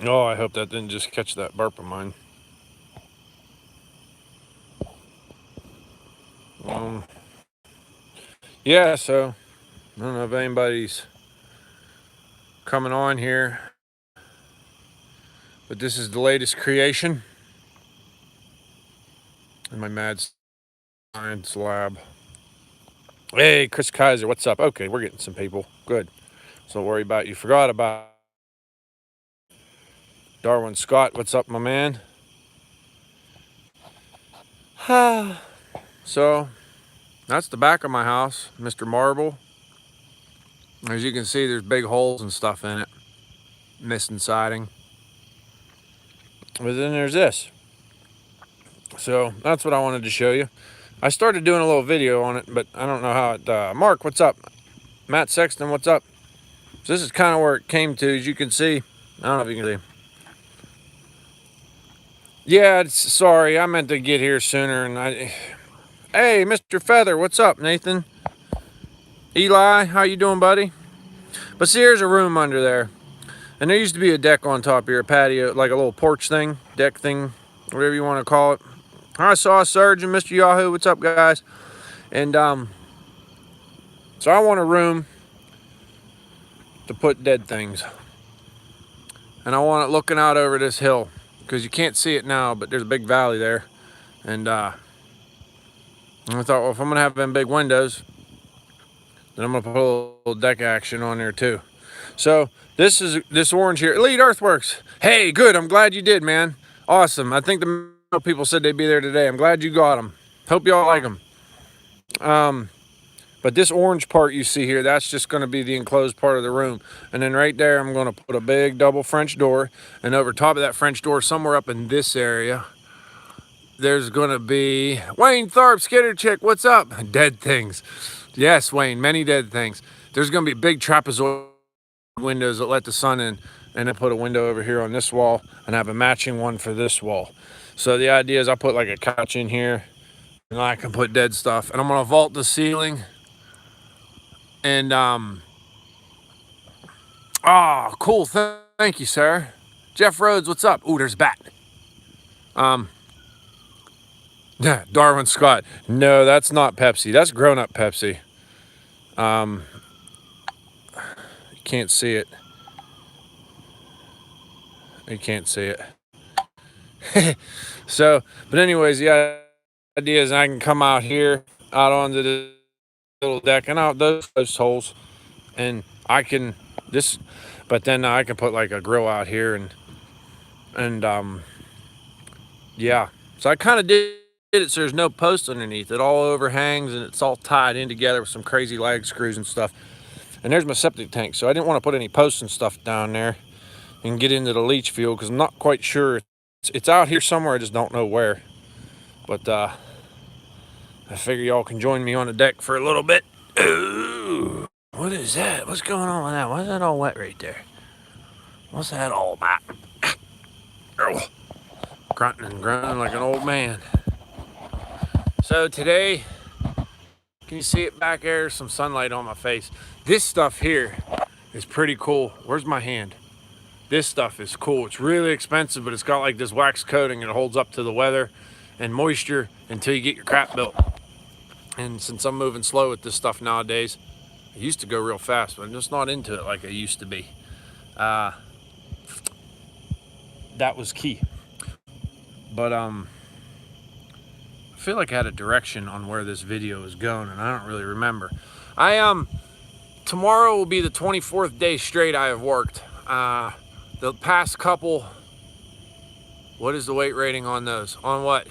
Oh, I hope that didn't just catch that burp of mine. Um, yeah, so I don't know if anybody's coming on here, but this is the latest creation in my mad science lab. Hey, Chris Kaiser, what's up? Okay, we're getting some people. Good. So don't worry about it. You forgot about Darwin Scott. What's up, my man? So that's the back of my house, Mr. Marble. As you can see, there's big holes and stuff in it, missing siding. But then there's this. So that's what I wanted to show you. I started doing a little video on it, but I don't know how it. Mark, what's up? Matt Sexton, what's up? So this is kind of where it came to, as you can see. I don't know if you can see. Yeah, sorry, I meant to get here sooner, and I. Hey, Mr. Feather, what's up, Nathan? Eli, how you doing, buddy? But see, here's a room under there, and there used to be a deck on top here, a patio, like a little porch thing, deck thing, whatever you want to call it. I saw Surge and Mr. Yahoo. What's up, guys? And so I want a room to put dead things, and I want it looking out over this hill because you can't see it now, but there's a big valley there, and I thought, well, if I'm gonna have them big windows, then I'm gonna put a little deck action on there too. So this orange here, Elite Earthworks. Hey, good. I'm glad you did, man. Awesome. I think the people said they'd be there today. I'm glad you got them. Hope y'all like them. But this orange part you see here, that's just going to be the enclosed part of the room. And then right there, I'm going to put a big double French door. And over top of that French door, somewhere up in this area, there's going to be Wayne Tharp, Skitter Chick. What's up? Dead things. Yes, Wayne, many dead things. There's going to be big trapezoid windows that let the sun in. And then put a window over here on this wall and have a matching one for this wall. So the idea is I put like a couch in here and I can put dead stuff. And I'm going to vault the ceiling. And cool. Thank you, sir. Jeff Rhodes, what's up? Ooh, there's a bat. Yeah, Darwin Scott. No, that's not Pepsi. That's grown-up Pepsi. You can't see it. You can't see it. So, but anyways, the idea is I can come out here, out onto the little deck, and out those holes, and I can but then I can put like a grill out here, and yeah. So I kind of did it so there's no posts underneath. It all overhangs and it's all tied in together with some crazy lag screws and stuff. And there's my septic tank. So I didn't want to put any posts and stuff down there and get into the leach field because I'm not quite sure. It's out here somewhere. I just don't know where. But I figure y'all can join me on the deck for a little bit. Ooh, what is that? What's going on with that? Why is that all wet right there? What's that all about? Grunting and groaning like an old man. So today, can you see it back there? Some sunlight on my face. This stuff here is pretty cool. Where's my hand? This stuff is cool. It's really expensive, but it's got like this wax coating and it holds up to the weather and moisture until you get your crap built. And since I'm moving slow with this stuff nowadays, I used to go real fast, but I'm just not into it like I used to be. That was key. But I feel like I had a direction on where this video is going, and I don't really remember. Tomorrow will be the 24th day straight I have worked. The past couple, what is the weight rating on those? On what?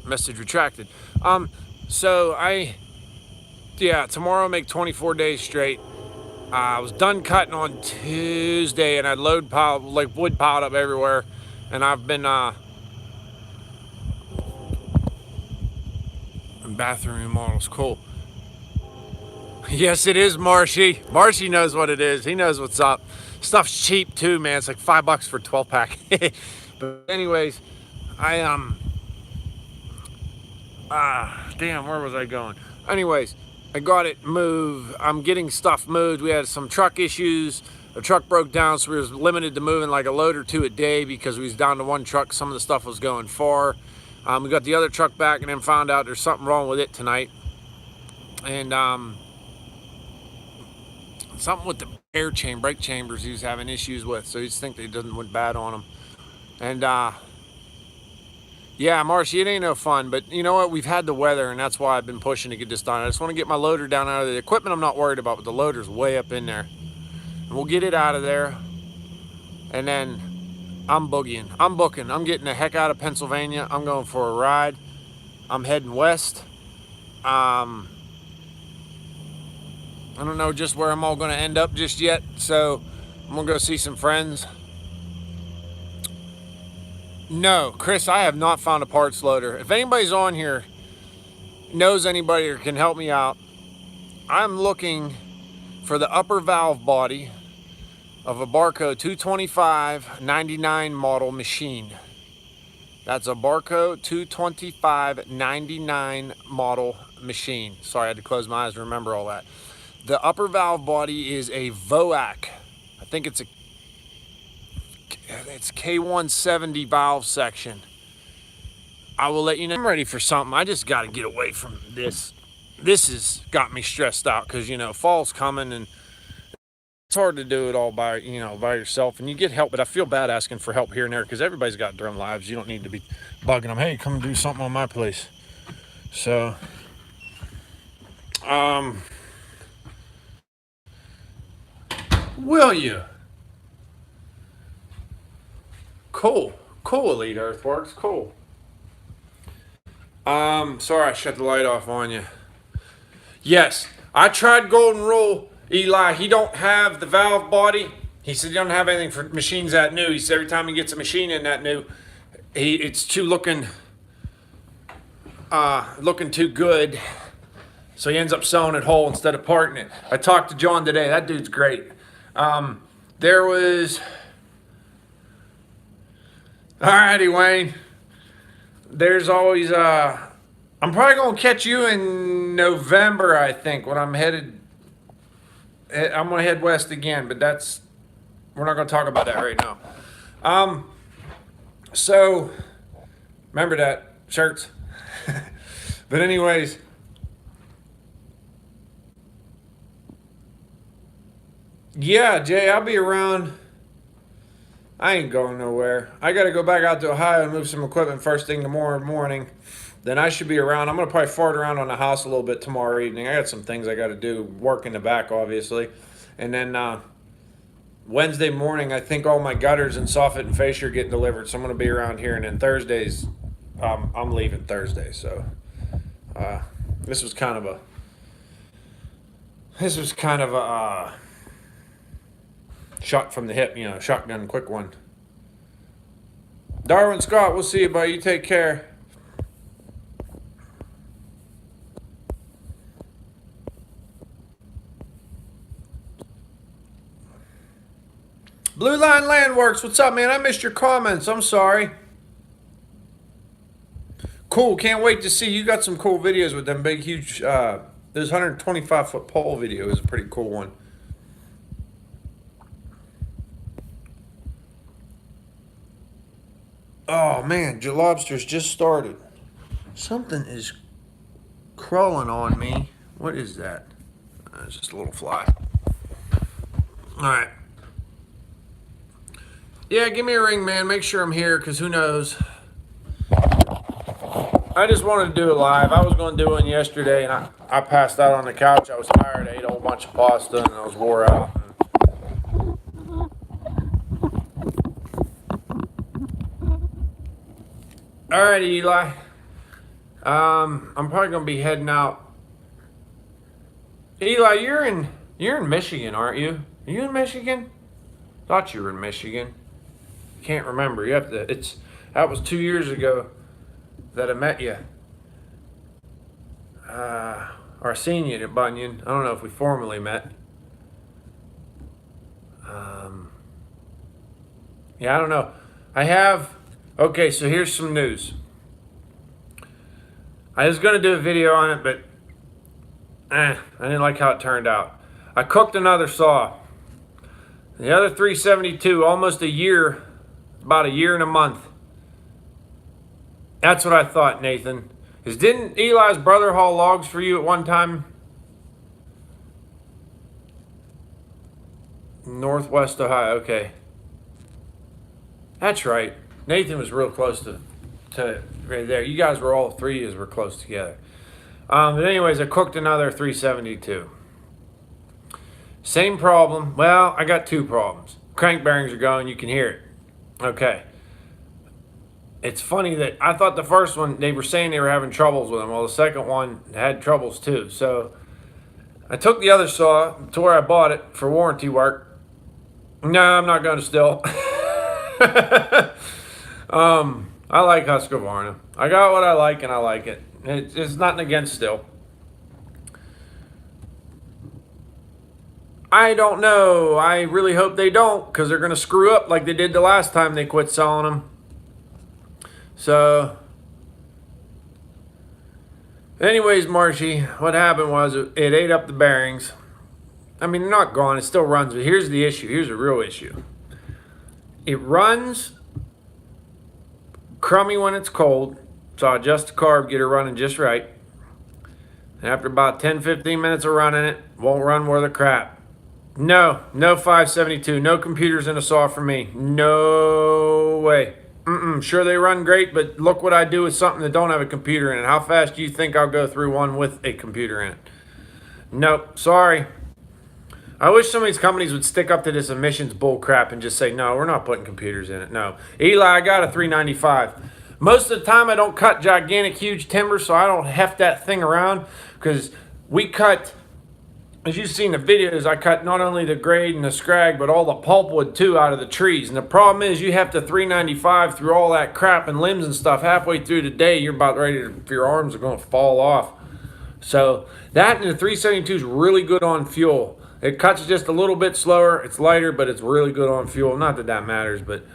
Message retracted. Tomorrow I'll make 24 days straight. I was done cutting on Tuesday, and I had wood piled up everywhere, and I've been bathroom remodels, cool. Yes, it is Marshy. Marshy knows what it is. He knows what's up. Stuff's cheap too, man. It's like $5 for a 12-pack. But anyways, damn, where was I going? Anyways, I got it moved. I'm getting stuff moved. We had some truck issues. The truck broke down, so we was limited to moving like a load or two a day because we was down to one truck. Some of the stuff was going far. We got the other truck back and then found out there's something wrong with it tonight. And something with the brake chambers he was having issues with. So he just think they didn't went bad on them. And yeah, Marcy, it ain't no fun, but you know what? We've had the weather, and that's why I've been pushing to get this done. I just want to get my loader down out of the equipment. I'm not worried about, but the loader's way up in there. And we'll get it out of there, and then I'm boogieing. I'm booking. I'm getting the heck out of Pennsylvania. I'm going for a ride. I'm heading west. I don't know just where I'm all going to end up just yet, so I'm going to go see some friends. No, Chris, I have not found a parts loader. If anybody's on here, knows anybody or can help me out, I'm looking for the upper valve body of a Barco 225-99 model machine. That's a Barco 225-99 model machine. Sorry, I had to close my eyes to remember all that. The upper valve body is a VOAC. I think it's K170 valve section. I will let you know. I'm ready for something. I just got to get away from this. This has got me stressed out because, you know, fall's coming and it's hard to do it all by yourself, and you get help, but I feel bad asking for help here and there because everybody's got their own lives. You don't need to be bugging them. Hey, come do something on my place. So, will you? Cool, Elite Earthworks, cool. Sorry I shut the light off on you. Yes, I tried Golden Rule, Eli. He don't have the valve body. He said he don't have anything for machines that new. He said every time he gets a machine in that new, it's too looking too good. So he ends up selling it whole instead of parting it. I talked to John today. That dude's great. There was... Alrighty, Wayne. There's always... I'm probably going to catch you in November, I think, when I'm headed... I'm going to head west again, but that's... We're not going to talk about that right now. So, remember that. Shirts. But anyways... Yeah, Jay, I'll be around. I ain't going nowhere. I got to go back out to Ohio and move some equipment first thing tomorrow morning. Then I should be around. I'm going to probably fart around on the house a little bit tomorrow evening. I got some things I got to do. Work in the back, obviously. And then Wednesday morning, I think all my gutters and soffit and fascia are getting delivered. So I'm going to be around here. And then Thursdays, I'm leaving Thursday. So this was kind of a shot from the hip, shotgun quick one. Darwin Scott, we'll see you, buddy. You take care. Blue Line Landworks, what's up, man? I missed your comments. I'm sorry. Cool, can't wait to see. You got some cool videos with them big, huge, this 125-foot pole video is a pretty cool one. Oh man, Lobster's just started. Something is crawling on me. What is that? It's just a little fly. Alright. Yeah, give me a ring, man. Make sure I'm here, because who knows. I just wanted to do it live. I was going to do one yesterday, and I passed out on the couch. I was tired. I ate a whole bunch of pasta, and I was wore out. All right, Eli. I'm probably gonna be heading out. Eli, you're in Michigan, aren't you? Are you in Michigan? Thought you were in Michigan. Can't remember. You have to. That was 2 years ago that I met you. Or seen you at Bunyan. I don't know if we formally met. Yeah, I don't know. I have. Okay, so here's some news. I was going to do a video on it, but I didn't like how it turned out. I cooked another saw. The other 372, almost a year, about a year and a month. That's what I thought, Nathan. Because didn't Eli's brother haul logs for you at one time? Northwest Ohio, okay. That's right. Nathan was real close to right there. You guys were all three were close together. But anyways, I cooked another 372. Same problem. Well, I got two problems. Crank bearings are going. You can hear it. Okay. It's funny that I thought the first one, they were saying they were having troubles with them. Well, the second one had troubles too. So I took the other saw to where I bought it for warranty work. No, I'm not going to still. I like Husqvarna. I got what I like and I like it. It's nothing against still. I don't know. I really hope they don't, because they're going to screw up like they did the last time they quit selling them. So, anyways, Marshy, what happened was it ate up the bearings. I mean, they're not gone. It still runs, but here's the issue. Here's the real issue. It runs crummy when it's cold, so I adjust the carb, get it running just right. And after about 10-15 minutes of running it, won't run worth a crap. No 572, no computers in a saw for me. No way. Sure, they run great, but look what I do with something that don't have a computer in it. How fast do you think I'll go through one with a computer in it? Nope, sorry. I wish some of these companies would stick up to this emissions bull crap and just say, no, we're not putting computers in it. No. Eli, I got a 395. Most of the time I don't cut gigantic, huge timber, so I don't heft that thing around, because we cut, as you've seen the videos, I cut not only the grade and the scrag, but all the pulpwood too out of the trees. And the problem is you have to 395 through all that crap and limbs and stuff. Halfway through the day, you're about ready to, your arms are going to fall off. So that and the 372 is really good on fuel. It cuts just a little bit slower. It's lighter, but it's really good on fuel. Not that that matters, but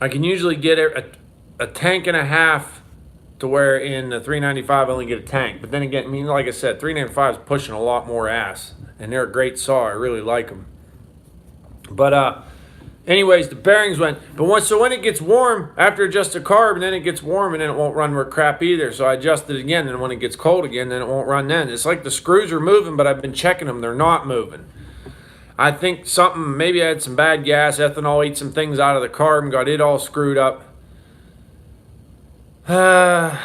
I can usually get a tank and a half to where in the 395 I only get a tank. But then again, I mean, like I said, 395 is pushing a lot more ass, and they're a great saw. I really like them. But anyways, the bearings went. But so when it gets warm, after I adjust the carb, and then it gets warm, and then it won't run with crap either. So I adjust it again, and when it gets cold again, then it won't run then. It's like the screws are moving, but I've been checking them. They're not moving. I think something, maybe I had some bad gas, ethanol ate some things out of the carb and got it all screwed up. I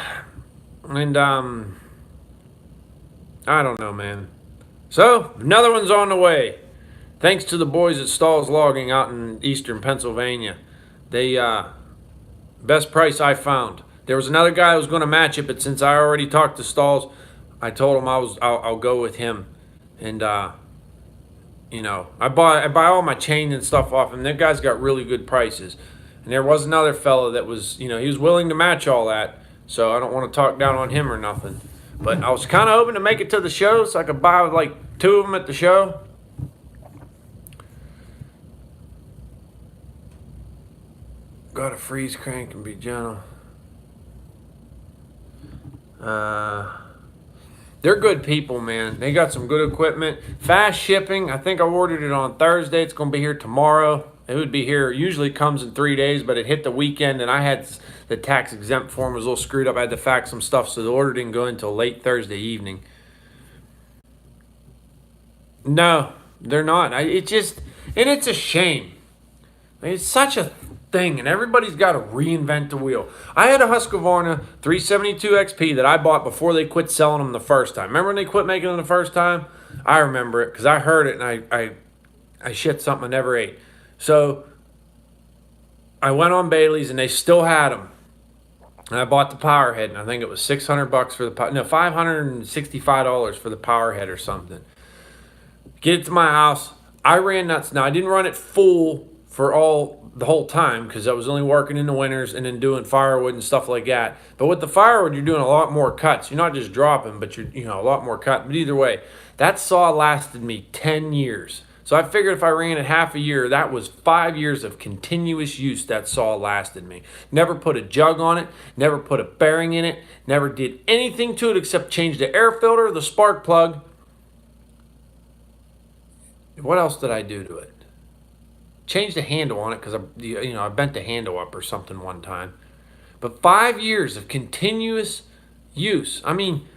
don't know, man. So, another one's on the way. Thanks to the boys at Stall's Logging out in eastern Pennsylvania. They, best price I found. There was another guy who was going to match it, but since I already talked to Stall's, I told him I'll go with him. And, you know, I buy all my chain and stuff off him. That guy's got really good prices. And there was another fella that was, you know, he was willing to match all that. So I don't want to talk down on him or nothing. But I was kind of hoping to make it to the show so I could buy like 2 of them at the show. Got a freeze crank and be gentle. They're good people, man. They got some good equipment. Fast shipping. I think I ordered it on Thursday. It's going to be here tomorrow. It would be here. It usually comes in 3 days, but it hit the weekend, and I had the tax exempt form was a little screwed up. I had to fax some stuff, so the order didn't go until late Thursday evening. No, they're not. It's a shame. It's such a thing, and everybody's got to reinvent the wheel. I had a Husqvarna 372 XP that I bought before they quit selling them the first time. Remember when they quit making them the first time? I remember it because I heard it, and I shit something I never ate. So I went on Bailey's, and they still had them. And I bought the power head, and I think it was $600 for the $565 for the power head or something. Get it to my house. I ran nuts. Now I didn't run it full for the whole time because I was only working in the winters and then doing firewood and stuff like that. But with the firewood, you're doing a lot more cuts. You're not just dropping, but you're a lot more cut. But either way, that saw lasted me 10 years. So I figured if I ran it half a year, that was 5 years of continuous use that saw lasted me. Never put a jug on it, never put a bearing in it, never did anything to it except change the air filter, the spark plug, What else did I do to it? Changed the handle on it because I bent the handle up or something one time. But 5 years of continuous use. I mean,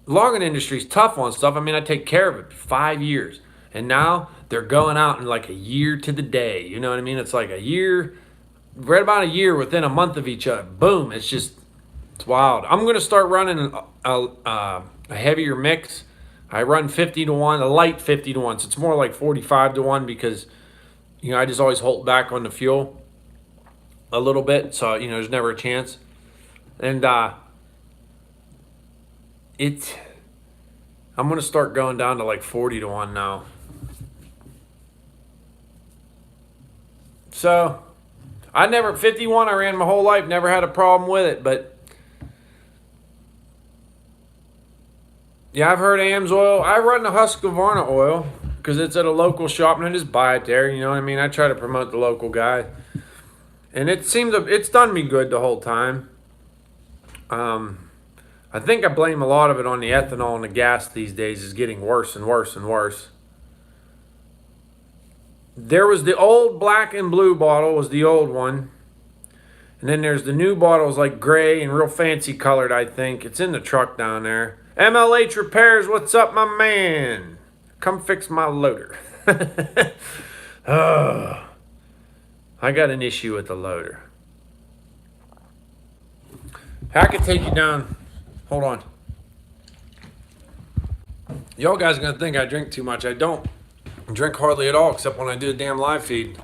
logging industry's tough on stuff. I mean, I take care of it 5 years. And now they're going out in like a year to the day. You know what I mean? It's like a year, right about a year within a month of each other. Boom. It's wild. I'm going to start running a heavier mix. I run 50 to 1, a light 50 to 1. So it's more like 45 to 1 because, I just always hold back on the fuel a little bit. So, there's never a chance. And I'm going to start going down to like 40 to 1 now. So, 51 I ran my whole life, never had a problem with it, but yeah, I've heard AMSOIL. I run the Husqvarna oil because it's at a local shop and I just buy it there, you know what I mean? I try to promote the local guy. And it's done me good the whole time. I think I blame a lot of it on the ethanol and the gas these days is getting worse and worse and worse. There was the old black and blue bottle, was the old one. And then there's the new bottles like gray and real fancy colored, I think. It's in the truck down there. MLH Repairs, what's up, my man? Come fix my loader. Oh, I got an issue with the loader. I could take you down. Hold on. Y'all guys are going to think I drink too much. I don't drink hardly at all except when I do a damn live feed.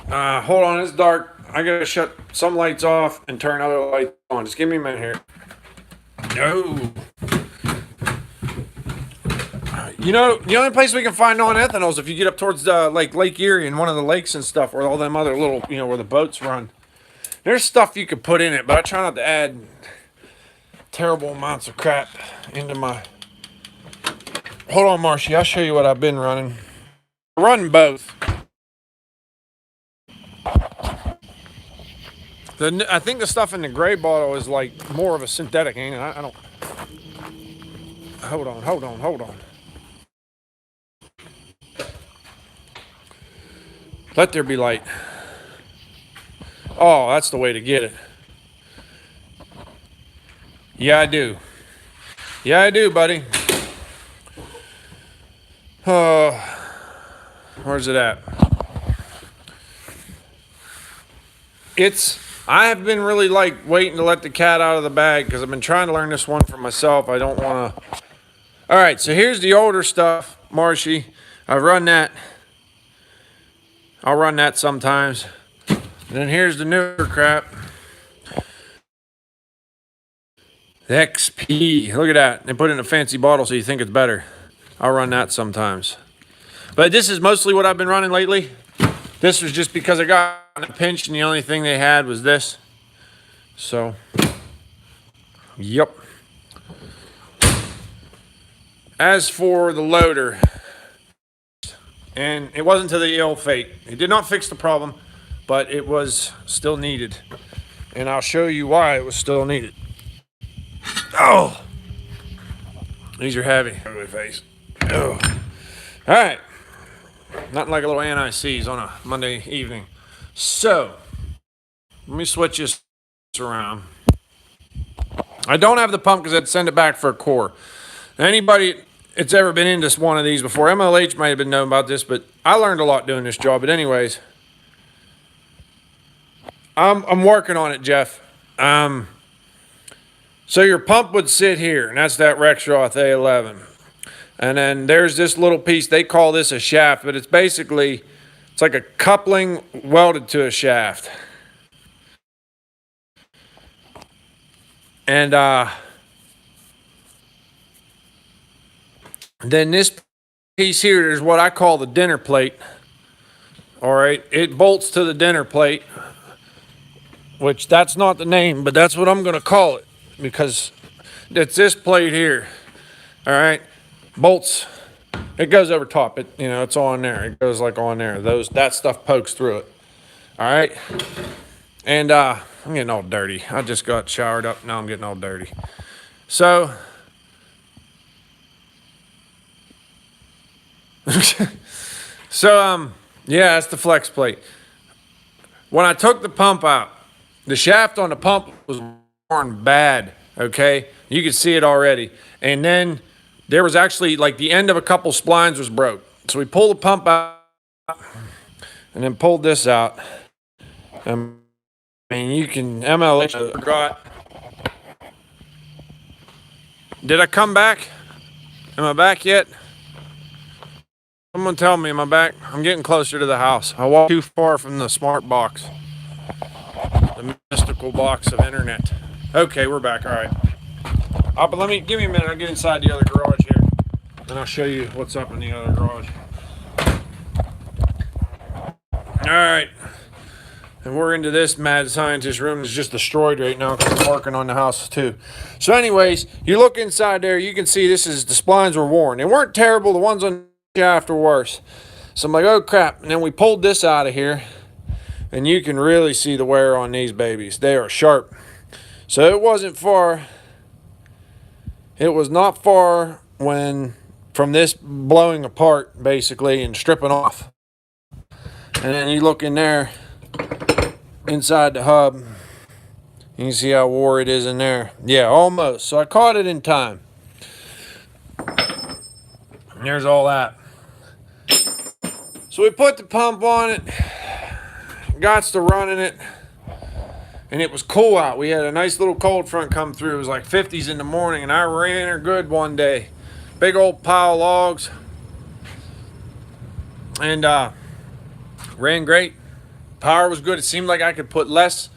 Hold on, it's dark. I got to shut some lights off and turn other lights on. Just give me a minute here. No. The only place we can find non-ethanol is if you get up towards like Lake Erie and one of the lakes and stuff where all them other little, where the boats run. There's stuff you could put in it, but I try not to add terrible amounts of crap into my... Hold on, Marshy. I'll show you what I've been running. Run both. I think the stuff in the gray bottle is like more of a synthetic, ain't it? I don't... Hold on. Let there be light. Oh, that's the way to get it. Yeah, I do. Yeah, I do, buddy. Where's it at? I have been really like waiting to let the cat out of the bag because I've been trying to learn this one for myself. I don't want to. All right, so here's the older stuff, Marshy. I've run that. I'll run that sometimes. And then here's the newer crap. The XP. Look at that. They put it in a fancy bottle so you think it's better. I'll run that sometimes. But this is mostly what I've been running lately. This was just because I got in a pinch and the only thing they had was this. So, yep. As for the loader, and it wasn't to the ill fate. It did not fix the problem, but it was still needed. And I'll show you why it was still needed. Oh! These are heavy. Ugly face. Oh. All right. Nothing like a little anti-seize on a Monday evening. So, let me switch this around. I don't have the pump because I'd send it back for a core. Anybody that's ever been into one of these before, MLH might have been known about this, but I learned a lot doing this job. But anyways, I'm working on it, Jeff. So your pump would sit here, and that's that Rexroth A11. And then there's this little piece, they call this a shaft, but it's like a coupling welded to a shaft. And then this piece here is what I call the dinner plate. All right, it bolts to the dinner plate, which that's not the name, but that's what I'm going to call it because it's this plate here. All right. Bolts, it goes over top. It's on there. It goes like on there. That stuff pokes through it. All right. And I'm getting all dirty. I just got showered up. Now I'm getting all dirty. So So, yeah, that's the flex plate. When I took the pump out, the shaft on the pump was worn bad, okay? You could see it already. And then there was actually, like, the end of a couple splines was broke. So we pulled the pump out and then pulled this out. I mean, you can MLH forgot. Did I come back? Am I back yet? Someone tell me, am I back? I'm getting closer to the house. I walked too far from the smart box. The mystical box of internet. Okay, we're back, all right. But give me a minute, I'll get inside the other garage here. And I'll show you what's up in the other garage. All right. And we're into this mad scientist room that's just destroyed right now because I'm working on the house too. So anyways, you look inside there, you can see the splines were worn. They weren't terrible, the ones on the shaft were worse. So I'm like, oh crap. And then we pulled this out of here and you can really see the wear on these babies. They are sharp. So it wasn't far. It was not far from this blowing apart basically and stripping off. And then you look in there, inside the hub, you can see how wore it is in there. Yeah, almost. So I caught it in time. And there's all that. So we put the pump on it, got to running it, and it was cool out. We had a nice little cold front come through. It was like 50s in the morning, and I ran her good one day. Big old pile of logs. And ran great. Power was good. It seemed like I could put less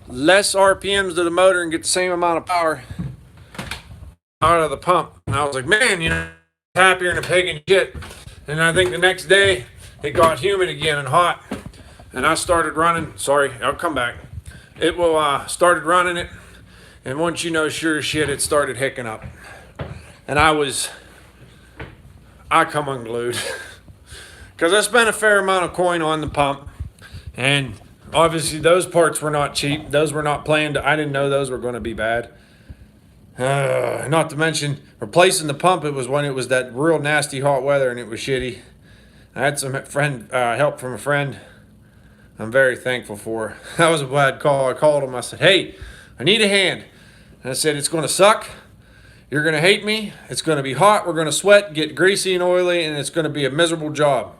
RPMs to the motor and get the same amount of power out of the pump. And I was like, man, happier than a pig in shit. And I think the next day it got humid again and hot. And I started running. Sorry, I'll come back. It started running it. And once you know sure as shit, it started hicking up. And I come unglued. Because I spent a fair amount of coin on the pump. And obviously those parts were not cheap. Those were not planned. I didn't know those were going to be bad. Not to mention replacing the pump. It was when it was that real nasty hot weather and it was shitty. I had some help from a friend. I'm very thankful for. That was a bad call. I called him. I said, hey, I need a hand. And I said, it's going to suck. You're going to hate me. It's going to be hot. We're going to sweat, get greasy and oily, and it's going to be a miserable job.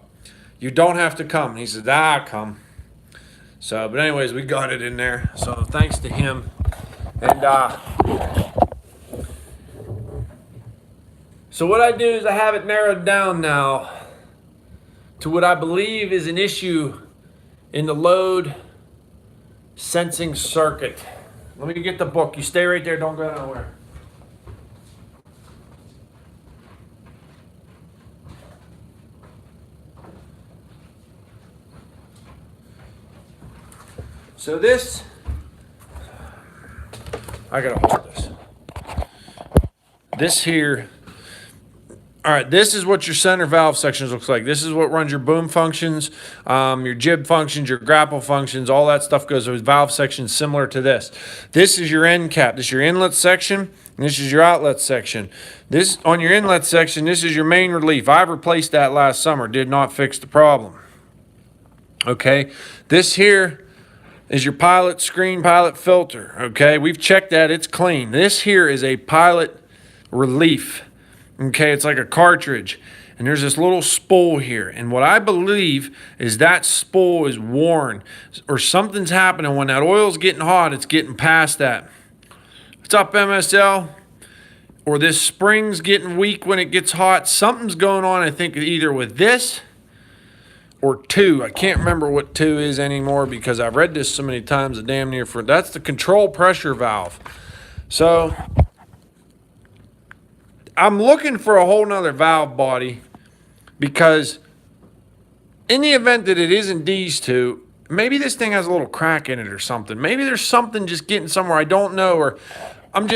You don't have to come. And he said, I'll come. So, but anyways, we got it in there. So thanks to him. And so what I do is I have it narrowed down now to what I believe is an issue in the load sensing circuit. Let me get the book. You stay right there. Don't go nowhere. So this, I gotta hold this. This here, all right, this is what your center valve sections looks like. This is what runs your boom functions, your jib functions, your grapple functions, all that stuff goes with valve sections similar to this. This is your end cap. This is your inlet section, and this is your outlet section. This, on your inlet section, this is your main relief. I've replaced that last summer, did not fix the problem. Okay, this here is your pilot screen, pilot filter. Okay, we've checked that, it's clean. This here is a pilot relief. Okay, it's like a cartridge. And there's this little spool here. And what I believe is that spool is worn or something's happening. When that oil's getting hot, it's getting past that. What's up, MSL? Or this spring's getting weak when it gets hot. Something's going on, I think, either with this or 2. I can't remember what 2 is anymore because I've read this so many times that damn near that's the control pressure valve. So I'm looking for a whole nother valve body because in the event that it isn't these 2, maybe this thing has a little crack in it or something. Maybe there's something just getting somewhere I don't know, or I'm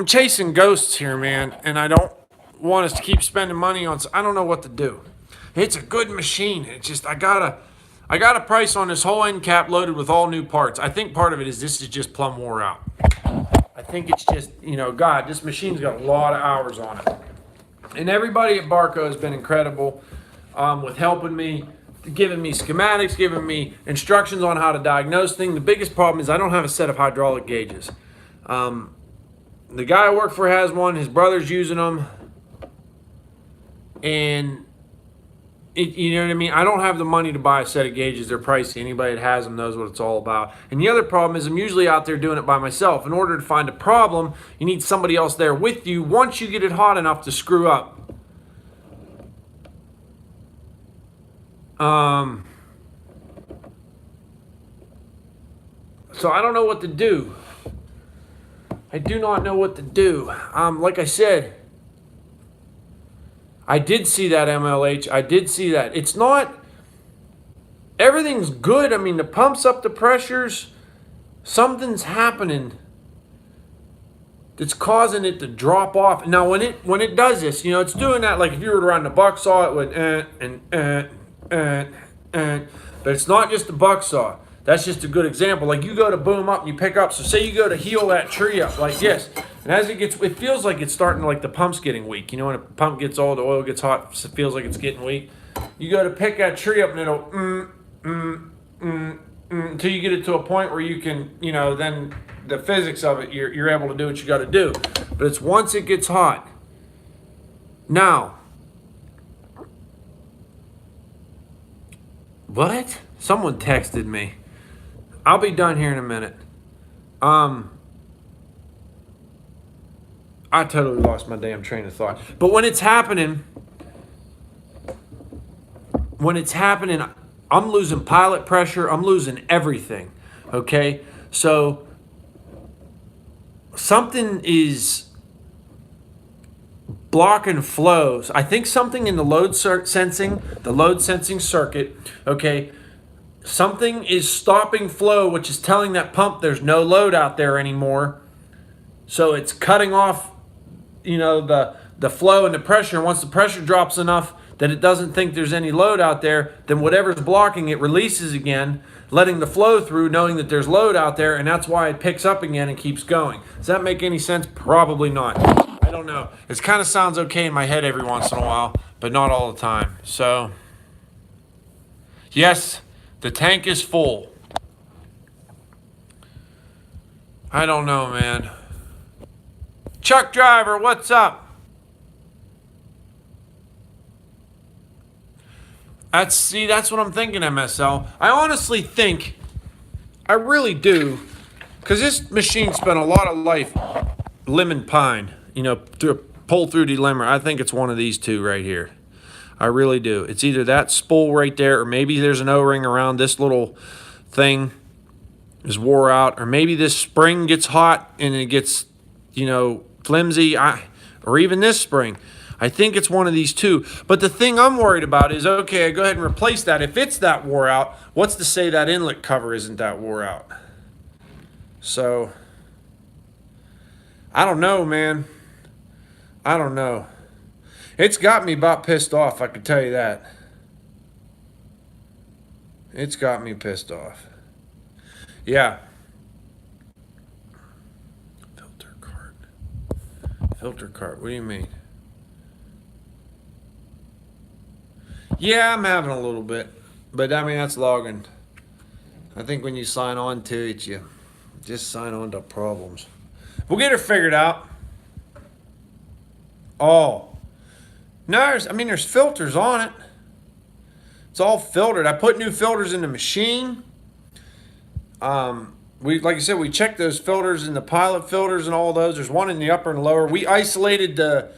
chasing ghosts here, man, and I don't want us to keep spending money on, I don't know what to do. It's a good machine. It's just, I got a price on this whole end cap loaded with all new parts. I think part of it is this is just plumb wore out. I think it's just, God, this machine's got a lot of hours on it. And everybody at Barco has been incredible with helping me, giving me schematics, giving me instructions on how to diagnose things. The biggest problem is I don't have a set of hydraulic gauges. The guy I work for has one. His brother's using them. And you know what I mean? I don't have the money to buy a set of gauges. They're pricey. Anybody that has them knows what it's all about. And the other problem is I'm usually out there doing it by myself. In order to find a problem, you need somebody else there with you once you get it hot enough to screw up. So I don't know what to do. I do not know what to do. Like I said, I did see that MLH. I did see that. It's not, everything's good. I mean, the pump's up the pressures. Something's happening that's causing it to drop off. Now, when it does this, you know, it's doing that like if you were to run the buck saw, it would but it's not just the buck saw. That's just a good example. Like you go to boom up and you pick up. So say you go to heel that tree up like this. And as it feels like it's starting, like the pump's getting weak. You know, when a pump gets old, the oil gets hot, it feels like it's getting weak. You go to pick that tree up and it'll until you get it to a point where you can, you know, then the physics of it, you're able to do what you got to do. But it's once it gets hot. Now, what? Someone texted me. I'll be done here in a minute. I totally lost my damn train of thought. But when it's happening, I'm losing pilot pressure. I'm losing everything. Okay? So something is blocking flows. I think something in the load sensing circuit, okay? Something is stopping flow, which is telling that pump there's no load out there anymore. So it's cutting off, you know, the flow and the pressure. Once the pressure drops enough that it doesn't think there's any load out there, then whatever's blocking it releases again, letting the flow through, knowing that there's load out there, and that's why it picks up again and keeps going. Does that make any sense? Probably not. I don't know. It kind of sounds okay in my head every once in a while, but not all the time. So, yes, the tank is full. I don't know, man. Truck driver, what's up? That's what I'm thinking, MSL. I honestly think, I really do, because this machine spent a lot of life lemon pine, you know, pull through delimber. I think it's one of these two right here. I really do. It's either that spool right there, or maybe there's an O-ring around this little thing is wore out, or maybe this spring gets hot and it gets, you know, flimsy, or even this spring. I think it's one of these two. But the thing I'm worried about is, okay, I go ahead and replace that. If it's that wore out, what's to say that inlet cover isn't that wore out? So, I don't know, man. I don't know. It's got me about pissed off, I can tell you that. It's got me pissed off. Yeah. Filter cart, what do you mean? Yeah, I'm having a little bit. But I mean, that's logging. I think when you sign on to it, you just sign on to problems. We'll get her figured out. Oh. No, there's filters on it. It's all filtered. I put new filters in the machine. Like I said, we checked those filters in the pilot filters and all those. There's one in the upper and lower. We isolated the,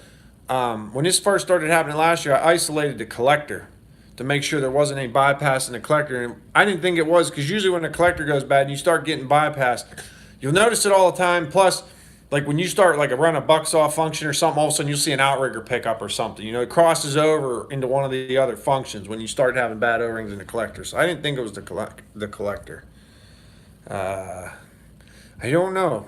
when this first started happening last year, I isolated the collector to make sure there wasn't any bypass in the collector. And I didn't think it was, because usually when the collector goes bad and you start getting bypassed, you'll notice it all the time. Plus, like when you start like run a buck saw function or something, all of a sudden you'll see an outrigger pickup or something. You know, it crosses over into one of the other functions when you start having bad O-rings in the collector. So I didn't think it was the collector. I don't know.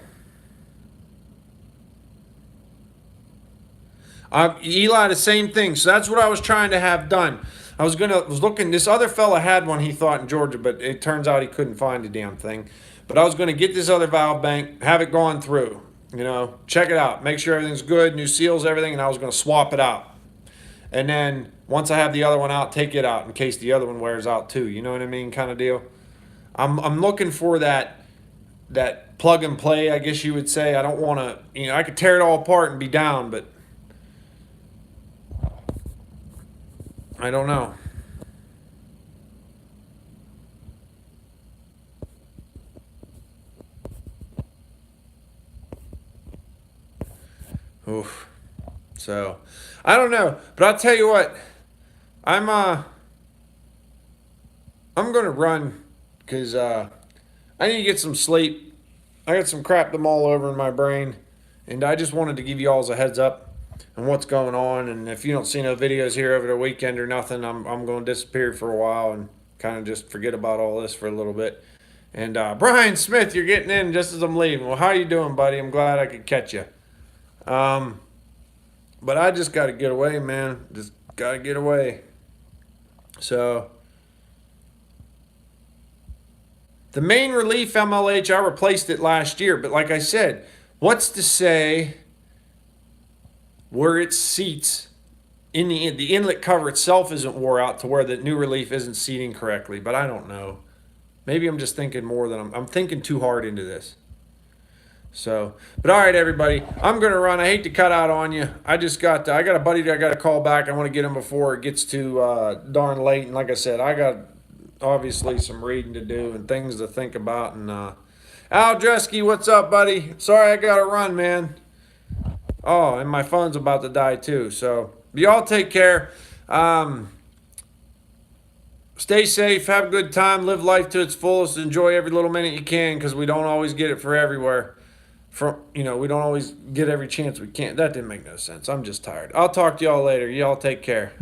Eli, the same thing. So that's what I was trying to have done. I was looking. This other fella had one, he thought, in Georgia, but it turns out he couldn't find the damn thing. But I was going to get this other valve bank, have it gone through. You know, check it out. Make sure everything's good, new seals, everything, and I was going to swap it out. And then once I have the other one out, take it out in case the other one wears out too. You know what I mean, kind of deal. I'm looking for that plug and play, I guess you would say. I don't want to, you know, I could tear it all apart and be down, but I don't know. Oof. So, I don't know, but I'll tell you what. I'm I'm gonna run because I need to get some sleep. I got some crap them all over in my brain, and I just wanted to give you all a heads up on what's going on. And if you don't see no videos here over the weekend or nothing, I'm going to disappear for a while and kind of just forget about all this for a little bit. And Brian Smith, you're getting in just as I'm leaving. Well, how you doing, buddy? I'm glad I could catch you. Um, but I just got to get away, man. Just got to get away. So the main relief MLH, I replaced it last year. But like I said, what's to say where it seats in the inlet cover itself isn't wore out to where the new relief isn't seating correctly? But I don't know. Maybe I'm just thinking more than I'm thinking too hard into this. So, but all right, everybody, I'm gonna run. I hate to cut out on you. I got a buddy that I got to call back. I want to get him before it gets too darn late. And like I said, I got obviously some reading to do and things to think about. And Al Dresky, what's up, buddy? Sorry, I gotta run, man. Oh, and my phone's about to die too. So, y'all take care. Stay safe, have a good time, live life to its fullest, enjoy every little minute you can, because we don't always get it for everywhere. We don't always get every chance we can. That didn't make no sense. I'm just tired. I'll talk to y'all later. Y'all take care.